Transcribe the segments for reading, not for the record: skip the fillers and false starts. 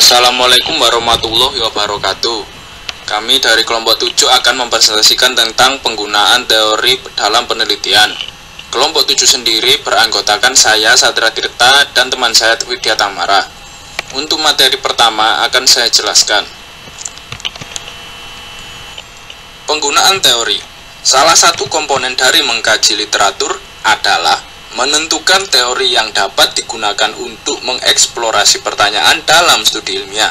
Assalamualaikum warahmatullahi wabarakatuh. Kami dari kelompok 7 akan mempresentasikan tentang penggunaan teori dalam penelitian. Kelompok 7 sendiri beranggotakan saya, Satria Tirta, dan teman saya, Widya Tamara. Untuk materi pertama akan saya jelaskan. Penggunaan teori. Salah satu komponen dari mengkaji literatur adalah menentukan teori yang dapat digunakan untuk mengeksplorasi pertanyaan dalam studi ilmiah.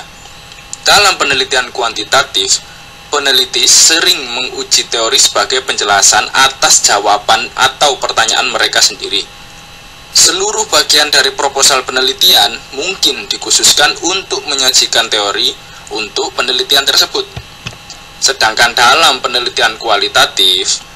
Dalam penelitian kuantitatif, peneliti sering menguji teori sebagai penjelasan atas jawaban atau pertanyaan mereka sendiri. Seluruh bagian dari proposal penelitian mungkin dikhususkan untuk menyajikan teori untuk penelitian tersebut. Sedangkan dalam penelitian kualitatif,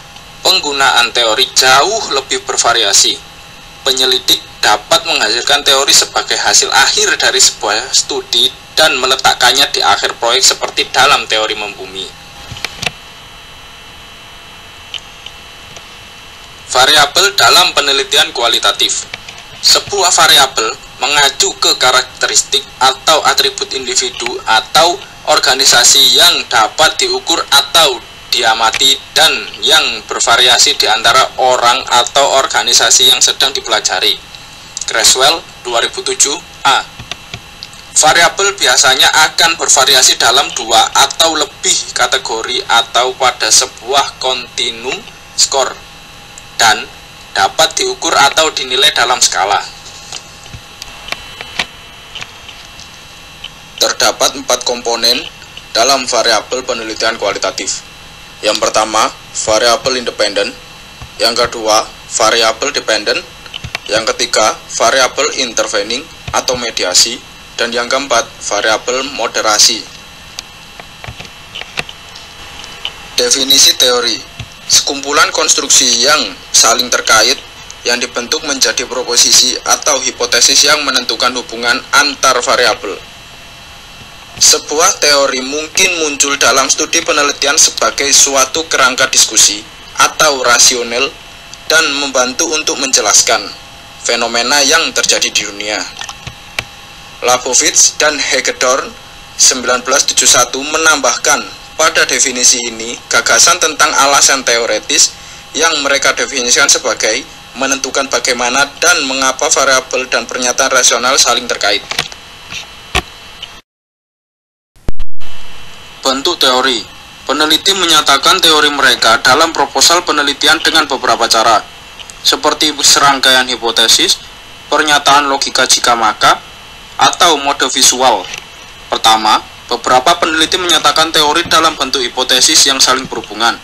penggunaan teori jauh lebih bervariasi. Penyelidik dapat menghasilkan teori sebagai hasil akhir dari sebuah studi dan meletakkannya di akhir proyek seperti dalam teori membumi. Variabel dalam penelitian kualitatif. Sebuah variabel mengacu ke karakteristik atau atribut individu atau organisasi yang dapat diukur atau diamati dan yang bervariasi di antara orang atau organisasi yang sedang dipelajari. Creswell 2007a. Variabel biasanya akan bervariasi dalam 2 atau lebih kategori atau pada sebuah kontinum skor dan dapat diukur atau dinilai dalam skala. Terdapat 4 komponen dalam variabel penelitian kualitatif. Yang pertama, variabel independen. Yang kedua, variabel dependen. Yang ketiga, variabel intervening atau mediasi. Dan yang keempat, variabel moderasi. Definisi teori. Sekumpulan konstruksi yang saling terkait yang dibentuk menjadi proposisi atau hipotesis yang menentukan hubungan antar variabel. Sebuah teori mungkin muncul dalam studi penelitian sebagai suatu kerangka diskusi atau rasional dan membantu untuk menjelaskan fenomena yang terjadi di dunia. Leibovitz dan Hagedorn 1971 menambahkan pada definisi ini gagasan tentang alasan teoretis yang mereka definisikan sebagai menentukan bagaimana dan mengapa variabel dan pernyataan rasional saling terkait. Bentuk teori. Peneliti menyatakan teori mereka dalam proposal penelitian dengan beberapa cara, seperti serangkaian hipotesis, pernyataan logika jika maka, atau mode visual. Pertama, beberapa peneliti menyatakan teori dalam bentuk hipotesis yang saling berhubungan.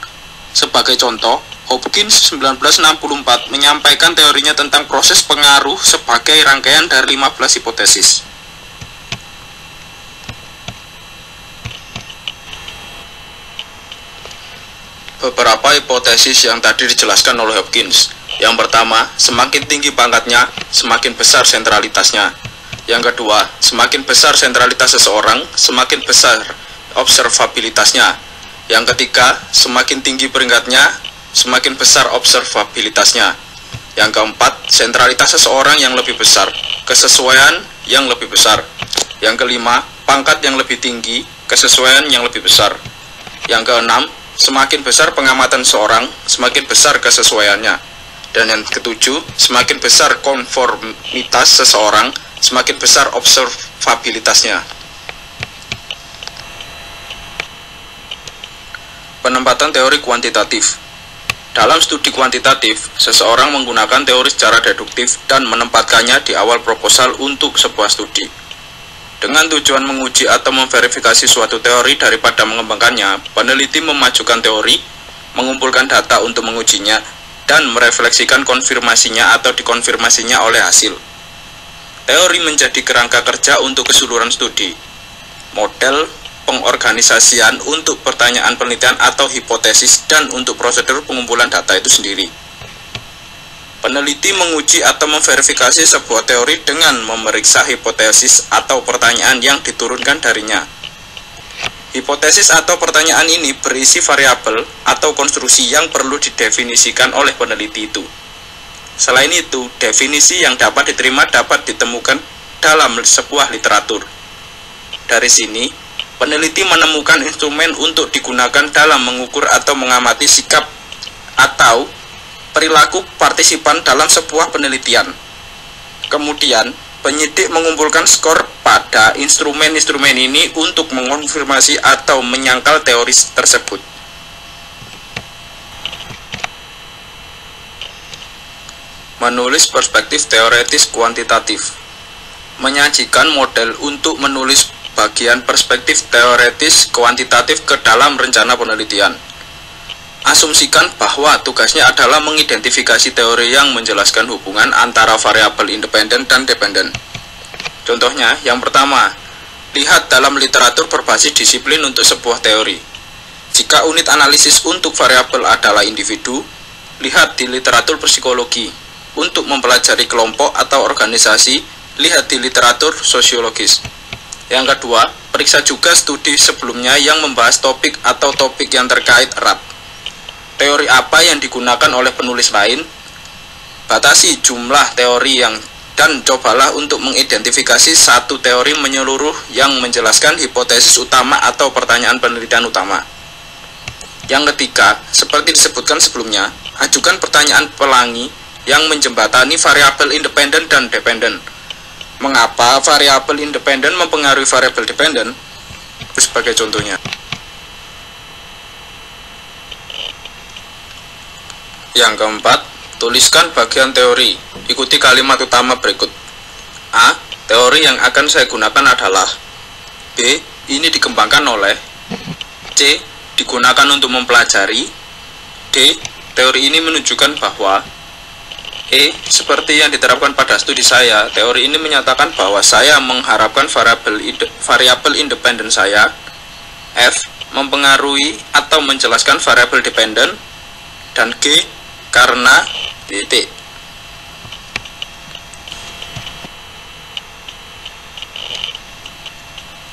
Sebagai contoh, Hopkins 1964 menyampaikan teorinya tentang proses pengaruh sebagai rangkaian dari 15 hipotesis. Beberapa hipotesis yang tadi dijelaskan oleh Hopkins. Yang pertama, semakin tinggi pangkatnya, semakin besar sentralitasnya. Yang kedua, semakin besar sentralitas seseorang, semakin besar observabilitasnya. Yang ketiga, semakin tinggi peringkatnya, semakin besar observabilitasnya. Yang keempat, sentralitas seseorang yang lebih besar, kesesuaian yang lebih besar. Yang kelima, pangkat yang lebih tinggi, kesesuaian yang lebih besar. Yang keenam, semakin besar pengamatan seorang, semakin besar kesesuaiannya. Dan yang ketujuh, semakin besar konformitas seseorang, semakin besar observabilitasnya. Penempatan teori kuantitatif. Dalam studi kuantitatif, seseorang menggunakan teori secara deduktif dan menempatkannya di awal proposal untuk sebuah studi. Dengan tujuan menguji atau memverifikasi suatu teori daripada mengembangkannya, peneliti memajukan teori, mengumpulkan data untuk mengujinya, dan merefleksikan konfirmasinya atau dikonfirmasinya oleh hasil. Teori menjadi kerangka kerja untuk keseluruhan studi. Model pengorganisasian untuk pertanyaan penelitian atau hipotesis dan untuk prosedur pengumpulan data itu sendiri. Peneliti menguji atau memverifikasi sebuah teori dengan memeriksa hipotesis atau pertanyaan yang diturunkan darinya. Hipotesis atau pertanyaan ini berisi variabel atau konstruksi yang perlu didefinisikan oleh peneliti itu. Selain itu, definisi yang dapat diterima dapat ditemukan dalam sebuah literatur. Dari sini, peneliti menemukan instrumen untuk digunakan dalam mengukur atau mengamati sikap atau perilaku partisipan dalam sebuah penelitian. Kemudian, penyidik mengumpulkan skor pada instrumen-instrumen ini untuk mengonfirmasi atau menyangkal teori tersebut. Menulis perspektif teoretis kuantitatif. Menyajikan model untuk menulis bagian perspektif teoretis kuantitatif ke dalam rencana penelitian. Asumsikan bahwa tugasnya adalah mengidentifikasi teori yang menjelaskan hubungan antara variabel independen dan dependen. Contohnya, yang pertama, lihat dalam literatur berbasis disiplin untuk sebuah teori. Jika unit analisis untuk variabel adalah individu, lihat di literatur psikologi. Untuk mempelajari kelompok atau organisasi, lihat di literatur sosiologis. Yang kedua, periksa juga studi sebelumnya yang membahas topik atau topik yang terkait erat. Teori apa yang digunakan oleh penulis lain? Batasi jumlah teori dan cobalah untuk mengidentifikasi satu teori menyeluruh yang menjelaskan hipotesis utama atau pertanyaan penelitian utama. Yang ketiga, seperti disebutkan sebelumnya, ajukan pertanyaan pelangi yang menjembatani variabel independen dan dependen. Mengapa variabel independen mempengaruhi variabel dependen? Sebagai contohnya. Yang keempat, tuliskan bagian teori. Ikuti kalimat utama berikut. A. Teori yang akan saya gunakan adalah. B. Ini dikembangkan oleh. C. Digunakan untuk mempelajari. D. Teori ini menunjukkan bahwa. E. Seperti yang diterapkan pada studi saya, teori ini menyatakan bahwa saya mengharapkan variabel independen saya. F. Mempengaruhi atau menjelaskan variabel dependen. Dan G. Karena titik.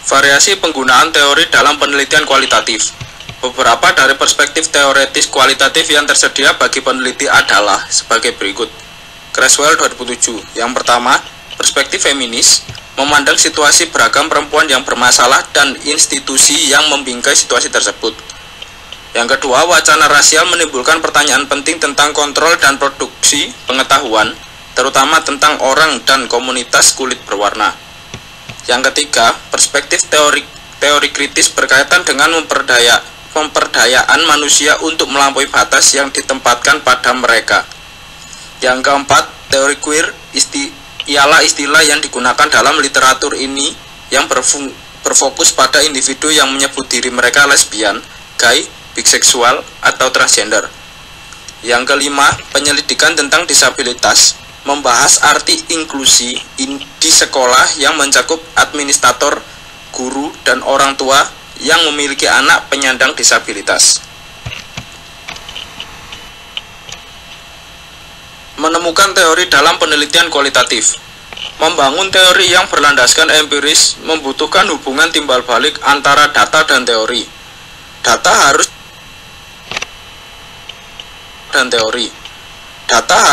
Variasi penggunaan teori dalam penelitian kualitatif. Beberapa dari perspektif teoretis kualitatif yang tersedia bagi peneliti adalah sebagai berikut. Creswell 2007. Yang pertama, perspektif feminis, memandang situasi beragam perempuan yang bermasalah dan institusi yang membingkai situasi tersebut. Yang kedua, wacana rasial menimbulkan pertanyaan penting tentang kontrol dan produksi pengetahuan, terutama tentang orang dan komunitas kulit berwarna. Yang ketiga, perspektif teori kritis berkaitan dengan pemberdayaan manusia untuk melampaui batas yang ditempatkan pada mereka. Yang keempat, teori queer ialah istilah yang digunakan dalam literatur ini yang berfokus pada individu yang menyebut diri mereka lesbian, gay, biseksual, atau transgender. Yang kelima, penyelidikan tentang disabilitas membahas arti inklusi di sekolah yang mencakup administrator, guru, dan orang tua yang memiliki anak penyandang disabilitas. Menemukan teori dalam penelitian kualitatif. Membangun teori yang berlandaskan empiris membutuhkan hubungan timbal balik antara data dan teori. Data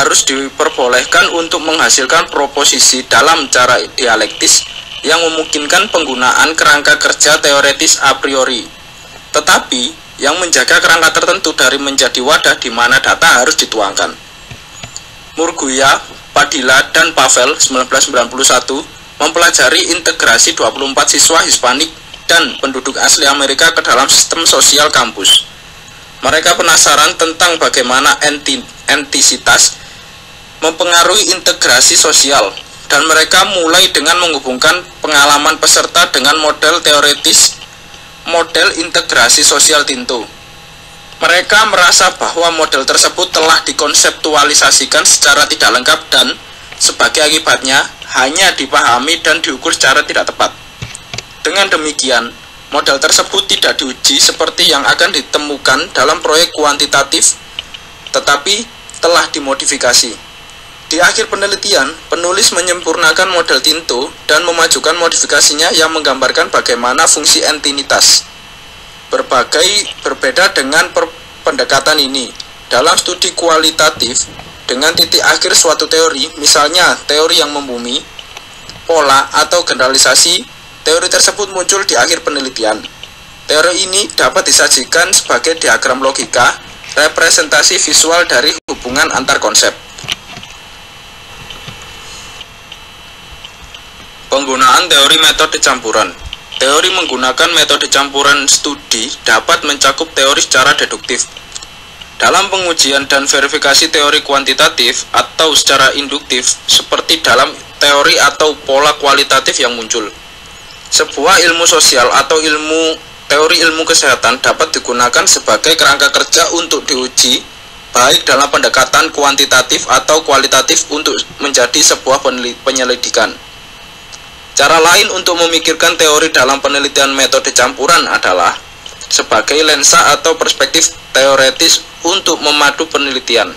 harus diperbolehkan untuk menghasilkan proposisi dalam cara dialektis yang memungkinkan penggunaan kerangka kerja teoretis a priori, tetapi yang menjaga kerangka tertentu dari menjadi wadah di mana data harus dituangkan. Murguia, Padilla, dan Pavel 1991 mempelajari integrasi 24 siswa Hispanik dan penduduk asli Amerika ke dalam sistem sosial kampus. Mereka penasaran tentang bagaimana entisitas mempengaruhi integrasi sosial, dan mereka mulai dengan menghubungkan pengalaman peserta dengan model teoretis model integrasi sosial Tinto. Mereka merasa bahwa model tersebut telah dikonseptualisasikan secara tidak lengkap dan sebagai akibatnya hanya dipahami dan diukur secara tidak tepat. Dengan demikian, model tersebut tidak diuji seperti yang akan ditemukan dalam proyek kuantitatif, tetapi telah dimodifikasi. Di akhir penelitian, penulis menyempurnakan model Tinto dan memajukan modifikasinya yang menggambarkan bagaimana fungsi entinitas. Berbeda dengan pendekatan ini, dalam studi kualitatif, dengan titik akhir suatu teori, misalnya teori yang membumi, pola atau generalisasi, Teori tersebut muncul di akhir penelitian. Teori ini dapat disajikan sebagai diagram logika, representasi visual dari hubungan antar konsep. Penggunaan teori metode campuran. Teori menggunakan metode campuran studi dapat mencakup teori secara deduktif. Dalam pengujian dan verifikasi teori kuantitatif atau secara induktif, seperti dalam teori atau pola kualitatif yang muncul. Sebuah ilmu sosial atau teori ilmu kesehatan dapat digunakan sebagai kerangka kerja untuk diuji, baik dalam pendekatan kuantitatif atau kualitatif untuk menjadi sebuah penyelidikan. Cara lain untuk memikirkan teori dalam penelitian metode campuran adalah sebagai lensa atau perspektif teoretis untuk memadu penelitian.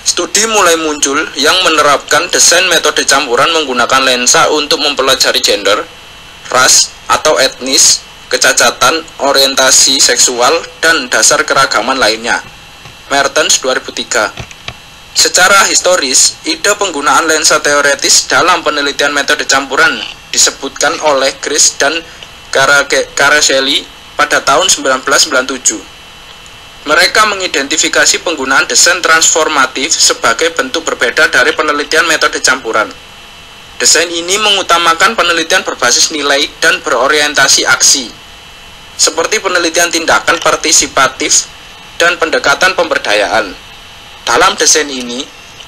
Studi mulai muncul yang menerapkan desain metode campuran menggunakan lensa untuk mempelajari gender, ras atau etnis, kecacatan, orientasi seksual, dan dasar keragaman lainnya. Mertens 2003. Secara historis, ide penggunaan lensa teoretis dalam penelitian metode campuran disebutkan oleh Grice dan Caracelli pada tahun 1997. Mereka mengidentifikasi penggunaan desain transformatif sebagai bentuk berbeda dari penelitian metode campuran. Desain ini mengutamakan penelitian berbasis nilai dan berorientasi aksi, seperti penelitian tindakan partisipatif dan pendekatan pemberdayaan. Dalam desain ini,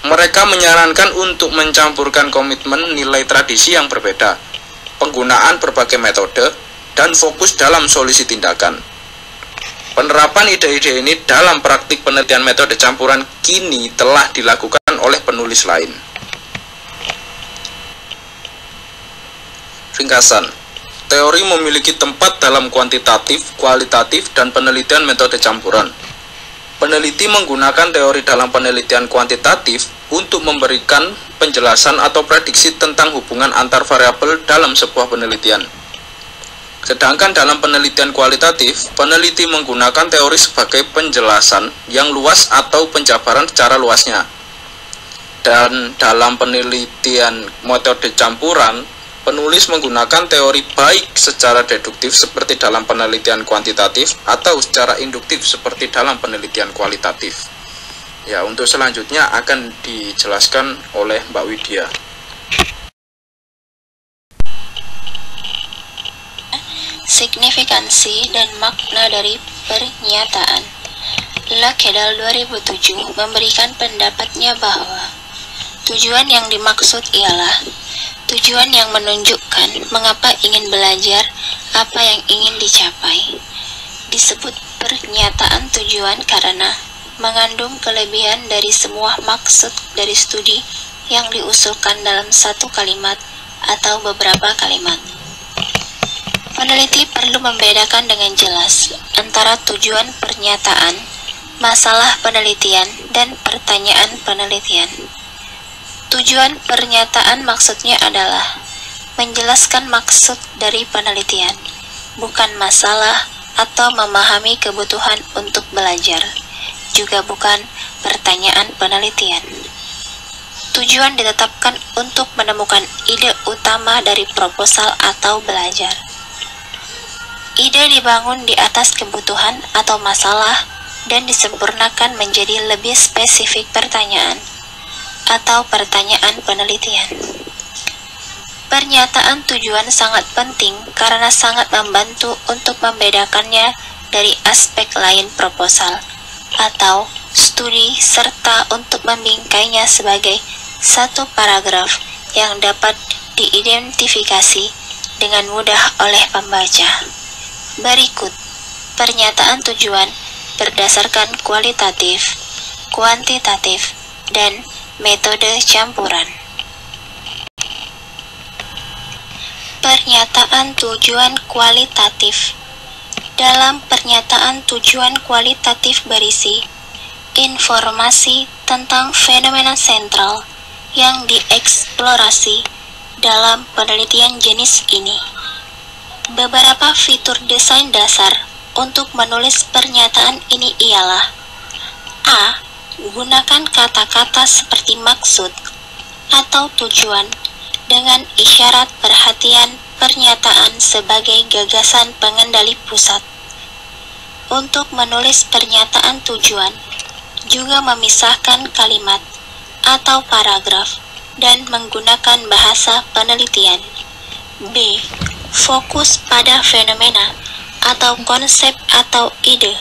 mereka menyarankan untuk mencampurkan komitmen nilai tradisi yang berbeda, penggunaan berbagai metode, dan fokus dalam solusi tindakan. Penerapan ide-ide ini dalam praktik penelitian metode campuran kini telah dilakukan oleh penulis lain. Ringkasan, teori memiliki tempat dalam kuantitatif, kualitatif, dan penelitian metode campuran. Peneliti menggunakan teori dalam penelitian kuantitatif untuk memberikan penjelasan atau prediksi tentang hubungan antar variabel dalam sebuah penelitian. Sedangkan dalam penelitian kualitatif, peneliti menggunakan teori sebagai penjelasan yang luas atau penjabaran secara luasnya. Dan dalam penelitian metode campuran, penulis menggunakan teori baik secara deduktif seperti dalam penelitian kuantitatif atau secara induktif seperti dalam penelitian kualitatif. Ya, untuk selanjutnya akan dijelaskan oleh Mbak Widya. Signifikansi dan makna dari pernyataan. Lakedal 2007 memberikan pendapatnya bahwa tujuan yang dimaksud ialah tujuan yang menunjukkan mengapa ingin belajar, apa yang ingin dicapai. Disebut pernyataan tujuan karena mengandung kelebihan dari semua maksud dari studi yang diusulkan dalam satu kalimat atau beberapa kalimat. Peneliti perlu membedakan dengan jelas antara tujuan pernyataan, masalah penelitian, dan pertanyaan penelitian. Tujuan pernyataan maksudnya adalah menjelaskan maksud dari penelitian, bukan masalah atau memahami kebutuhan untuk belajar, juga bukan pertanyaan penelitian. Tujuan ditetapkan untuk menemukan ide utama dari proposal atau belajar. Ide dibangun di atas kebutuhan atau masalah dan disempurnakan menjadi lebih spesifik pertanyaan atau pertanyaan penelitian. Pernyataan tujuan sangat penting karena sangat membantu untuk membedakannya dari aspek lain proposal atau studi serta untuk membingkainya sebagai satu paragraf yang dapat diidentifikasi dengan mudah oleh pembaca. Berikut pernyataan tujuan berdasarkan kualitatif, kuantitatif, dan metode campuran. Pernyataan tujuan kualitatif. Dalam pernyataan tujuan kualitatif berisi informasi tentang fenomena sentral yang dieksplorasi dalam penelitian jenis ini. Beberapa fitur desain dasar untuk menulis pernyataan ini ialah: A. Gunakan kata-kata seperti maksud atau tujuan dengan isyarat perhatian pernyataan sebagai gagasan pengendali pusat. Untuk menulis pernyataan tujuan, juga memisahkan kalimat atau paragraf dan menggunakan bahasa penelitian. B. Fokus pada fenomena atau konsep atau ide.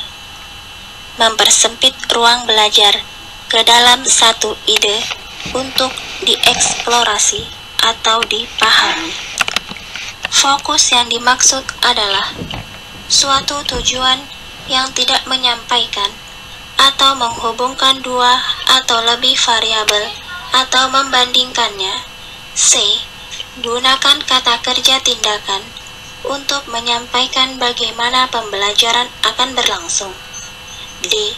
Mempersempit ruang belajar ke dalam satu ide untuk dieksplorasi atau dipahami. Fokus yang dimaksud adalah suatu tujuan yang tidak menyampaikan atau menghubungkan dua atau lebih variabel atau membandingkannya. C. Gunakan kata kerja tindakan untuk menyampaikan bagaimana pembelajaran akan berlangsung. D.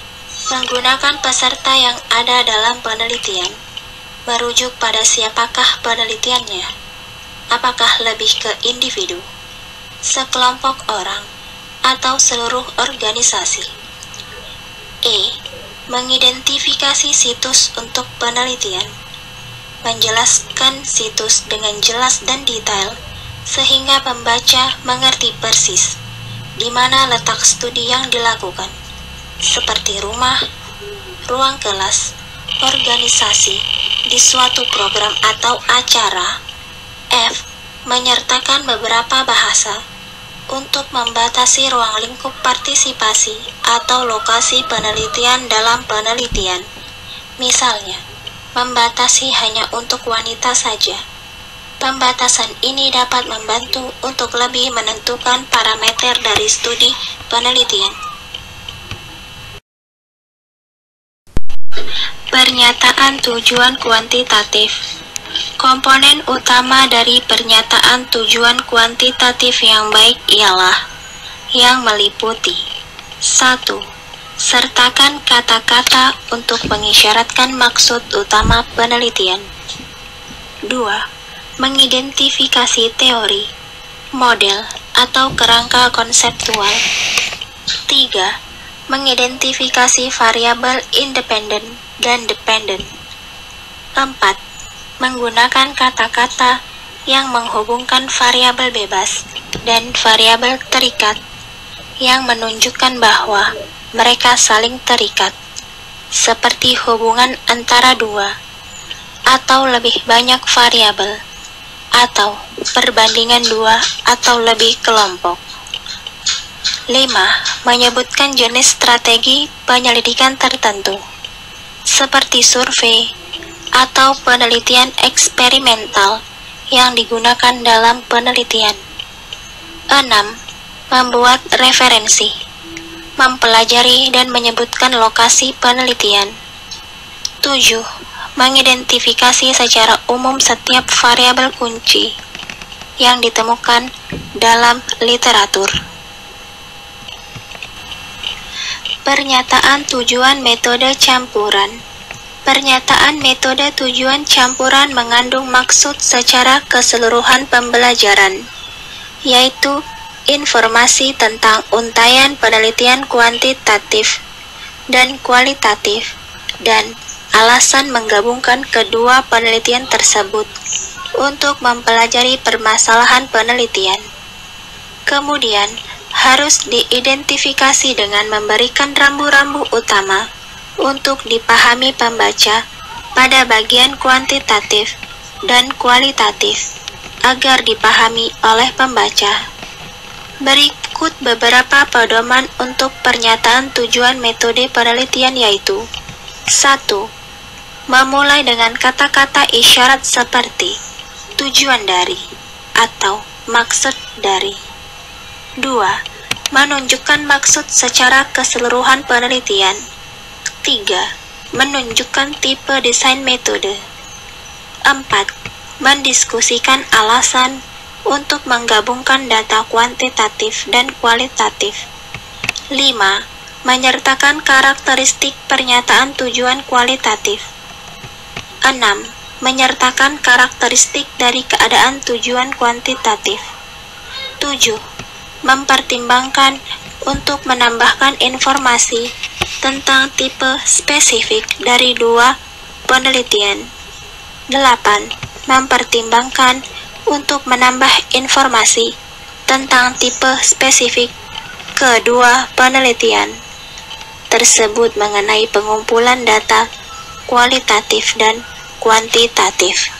Menggunakan peserta yang ada dalam penelitian. Merujuk pada siapakah penelitiannya? Apakah lebih ke individu, sekelompok orang, atau seluruh organisasi? E. Mengidentifikasi situs untuk penelitian. Menjelaskan situs dengan jelas dan detail sehingga pembaca mengerti persis di mana letak studi yang dilakukan, seperti rumah, ruang kelas, organisasi, di suatu program atau acara. F. Menyertakan beberapa bahasa untuk membatasi ruang lingkup partisipasi atau lokasi penelitian dalam penelitian. Misalnya, membatasi hanya untuk wanita saja. Pembatasan ini dapat membantu untuk lebih menentukan parameter dari studi penelitian. Pernyataan tujuan kuantitatif. Komponen utama dari pernyataan tujuan kuantitatif yang baik ialah yang meliputi 1. Sertakan kata-kata untuk mengisyaratkan maksud utama penelitian. 2. Mengidentifikasi teori, model, atau kerangka konseptual. 3. Mengidentifikasi variabel independen dan dependen. 4. Menggunakan kata-kata yang menghubungkan variabel bebas dan variabel terikat yang menunjukkan bahwa mereka saling terikat, seperti hubungan antara dua atau lebih banyak variabel, atau perbandingan dua atau lebih kelompok. 5. Menyebutkan jenis strategi penyelidikan tertentu, seperti survei atau penelitian eksperimental yang digunakan dalam penelitian. 6. Membuat referensi, mempelajari dan menyebutkan lokasi penelitian. 7. Mengidentifikasi secara umum setiap variabel kunci yang ditemukan dalam literatur. Pernyataan tujuan metode campuran. Pernyataan metode tujuan campuran mengandung maksud secara keseluruhan pembelajaran, yaitu informasi tentang untaian penelitian kuantitatif dan kualitatif, dan alasan menggabungkan kedua penelitian tersebut untuk mempelajari permasalahan penelitian. Kemudian, harus diidentifikasi dengan memberikan rambu-rambu utama untuk dipahami pembaca pada bagian kuantitatif dan kualitatif agar dipahami oleh pembaca. Berikut beberapa pedoman untuk pernyataan tujuan metode penelitian, yaitu 1. Memulai dengan kata-kata isyarat seperti tujuan dari atau maksud dari. 2. Menunjukkan maksud secara keseluruhan penelitian. 3. Menunjukkan tipe desain metode. 4. Mendiskusikan alasan untuk menggabungkan data kuantitatif dan kualitatif. 5. Menyertakan karakteristik pernyataan tujuan kualitatif. 6. Menyertakan karakteristik dari keadaan tujuan kuantitatif. 7. Mempertimbangkan untuk menambahkan informasi tentang tipe spesifik dari dua penelitian. 8. mempertimbangkan untuk menambah informasi tentang tipe spesifik kedua penelitian tersebut mengenai pengumpulan data kualitatif dan kuantitatif.